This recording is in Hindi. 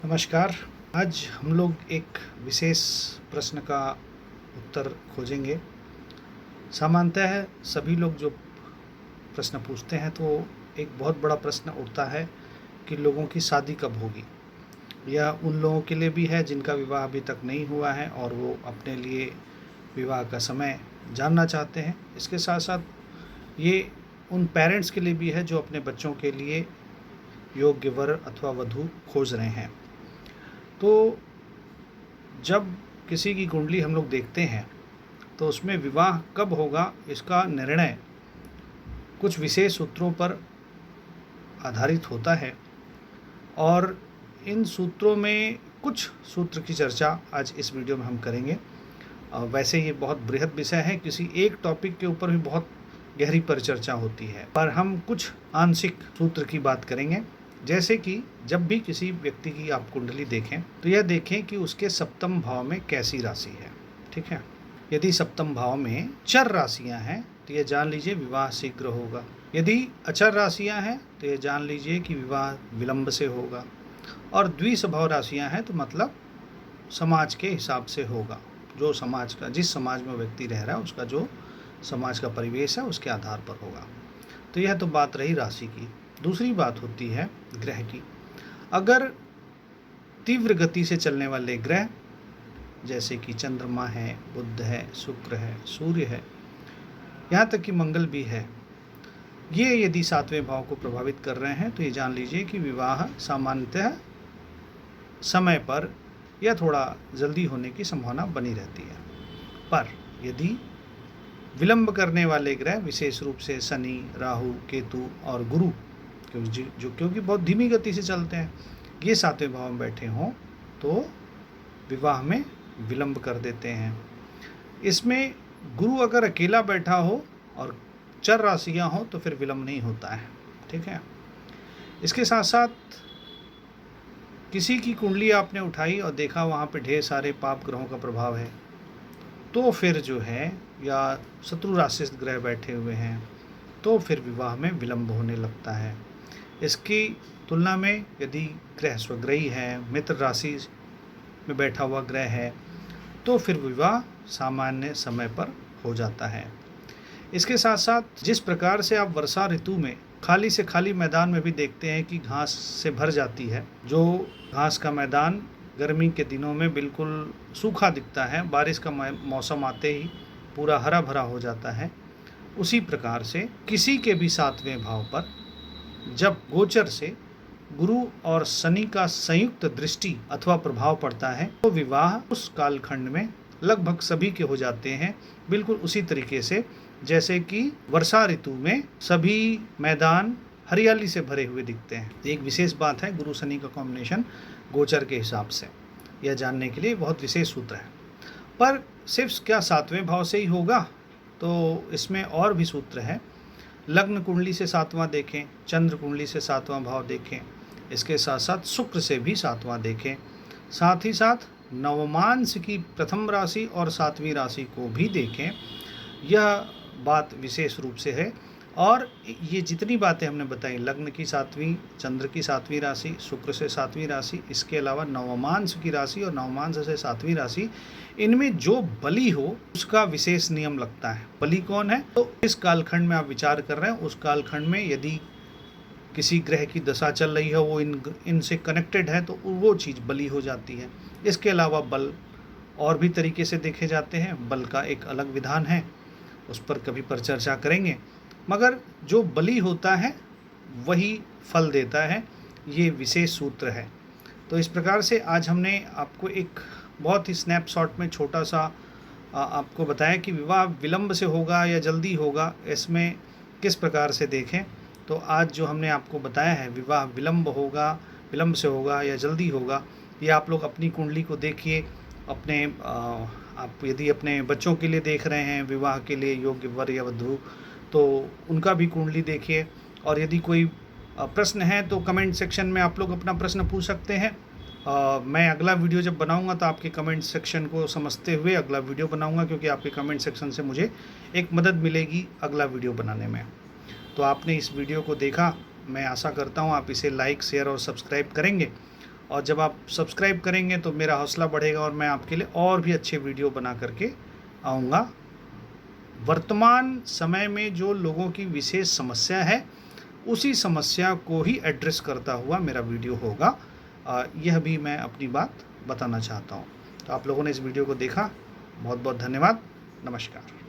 नमस्कार। आज हम लोग एक विशेष प्रश्न का उत्तर खोजेंगे। सामान्यतः सभी लोग जो प्रश्न पूछते हैं तो एक बहुत बड़ा प्रश्न उठता है कि लोगों की शादी कब होगी। यह उन लोगों के लिए भी है जिनका विवाह अभी तक नहीं हुआ है और वो अपने लिए विवाह का समय जानना चाहते हैं। इसके साथ साथ ये उन पेरेंट्स के लिए भी है जो अपने बच्चों के लिए योग्य वर अथवा वधू खोज रहे हैं। तो जब किसी की कुंडली हम लोग देखते हैं तो उसमें विवाह कब होगा इसका निर्णय कुछ विशेष सूत्रों पर आधारित होता है और इन सूत्रों में कुछ सूत्र की चर्चा आज इस वीडियो में हम करेंगे। वैसे ये बहुत बृहद विषय है, किसी एक टॉपिक के ऊपर भी बहुत गहरी परिचर्चा होती है, पर हम कुछ आंशिक सूत्र की बात करेंगे। जैसे कि जब भी किसी व्यक्ति की आप कुंडली देखें तो यह देखें कि उसके सप्तम भाव में कैसी राशि है। ठीक है, यदि सप्तम भाव में चर राशियां हैं तो यह जान लीजिए विवाह शीघ्र होगा। यदि अचर राशियां हैं तो यह जान लीजिए कि विवाह विलंब से होगा। और द्विस्वभाव राशियां हैं तो मतलब समाज के हिसाब से होगा, जो समाज का, जिस समाज में व्यक्ति रह रहा है उसका जो समाज का परिवेश है उसके आधार पर होगा। तो यह तो बात रही राशि की। दूसरी बात होती है ग्रह की। अगर तीव्र गति से चलने वाले ग्रह जैसे कि चंद्रमा है, बुध है, शुक्र है, सूर्य है, यहाँ तक कि मंगल भी है, ये यदि सातवें भाव को प्रभावित कर रहे हैं तो ये जान लीजिए कि विवाह सामान्यतः समय पर या थोड़ा जल्दी होने की संभावना बनी रहती है। पर यदि विलंब करने वाले ग्रह विशेष रूप से शनि, राहु, केतु और गुरु क्योंकि बहुत धीमी गति से चलते हैं, ये सातवें भाव में बैठे हों तो विवाह में विलंब कर देते हैं। इसमें गुरु अगर अकेला बैठा हो और चर राशियां हो तो फिर विलंब नहीं होता है। ठीक है, इसके साथ साथ किसी की कुंडली आपने उठाई और देखा वहाँ पे ढेर सारे पाप ग्रहों का प्रभाव है तो फिर जो है, या शत्रु राशिस्थ ग्रह बैठे हुए हैं तो फिर विवाह में विलंब होने लगता है। इसकी तुलना में यदि ग्रह स्वग्रही है, मित्र राशि में बैठा हुआ ग्रह है तो फिर विवाह सामान्य समय पर हो जाता है। इसके साथ साथ जिस प्रकार से आप वर्षा ऋतु में खाली से खाली मैदान में भी देखते हैं कि घास से भर जाती है, जो घास का मैदान गर्मी के दिनों में बिल्कुल सूखा दिखता है, बारिश का मौसम आते ही पूरा हरा भरा हो जाता है, उसी प्रकार से किसी के भी सातवें भाव पर जब गोचर से गुरु और शनि का संयुक्त दृष्टि अथवा प्रभाव पड़ता है तो विवाह उस कालखंड में लगभग सभी के हो जाते हैं, बिल्कुल उसी तरीके से जैसे कि वर्षा ऋतु में सभी मैदान हरियाली से भरे हुए दिखते हैं। एक विशेष बात है गुरु शनि का कॉम्बिनेशन गोचर के हिसाब से, यह जानने के लिए बहुत विशेष सूत्र है। पर सिर्फ क्या सातवें भाव से ही होगा, तो इसमें और भी सूत्र है। लग्न कुंडली से सातवां देखें, चंद्र कुंडली से सातवां भाव देखें, इसके साथ साथ शुक्र से भी सातवां देखें, साथ ही साथ नवमांश की प्रथम राशि और सातवीं राशि को भी देखें। यह बात विशेष रूप से है। और ये जितनी बातें हमने बताई, लग्न की सातवीं, चंद्र की सातवीं राशि, शुक्र से सातवीं राशि, इसके अलावा नवमांश की राशि और नवमांश से सातवीं राशि, इनमें जो बली हो उसका विशेष नियम लगता है। बली कौन है, तो इस कालखंड में आप विचार कर रहे हैं उस कालखंड में यदि किसी ग्रह की दशा चल रही है, वो इनसे कनेक्टेड है तो वो चीज़ बली हो जाती है। इसके अलावा बल और भी तरीके से देखे जाते हैं, बल का एक अलग विधान है, उस पर कभी पर चर्चा करेंगे। मगर जो बली होता है वही फल देता है, ये विशेष सूत्र है। तो इस प्रकार से आज हमने आपको एक बहुत ही स्नैपशॉट में छोटा सा आपको बताया कि विवाह विलंब से होगा या जल्दी होगा, इसमें किस प्रकार से देखें। तो आज जो हमने आपको बताया है विवाह विलंब से होगा या जल्दी होगा, ये आप लोग अपनी कुंडली को देखिए। अपने आप यदि अपने बच्चों के लिए देख रहे हैं विवाह के लिए योग्य वर या वधू, तो उनका भी कुंडली देखिए। और यदि कोई प्रश्न है तो कमेंट सेक्शन में आप लोग अपना प्रश्न पूछ सकते हैं। मैं अगला वीडियो जब बनाऊंगा तो आपके कमेंट सेक्शन को समझते हुए अगला वीडियो बनाऊंगा, क्योंकि आपके कमेंट सेक्शन से मुझे एक मदद मिलेगी अगला वीडियो बनाने में। तो आपने इस वीडियो को देखा, मैं आशा करता हूँ आप इसे लाइक, शेयर और सब्सक्राइब करेंगे और जब आप सब्सक्राइब करेंगे तो मेरा हौसला बढ़ेगा और मैं आपके लिए और भी अच्छे वीडियो बना करके आऊँगा। वर्तमान समय में जो लोगों की विशेष समस्या है, उसी समस्या को ही एड्रेस करता हुआ मेरा वीडियो होगा। यह भी मैं अपनी बात बताना चाहता हूँ। तो आप लोगों ने इस वीडियो को देखा, बहुत बहुत धन्यवाद। नमस्कार।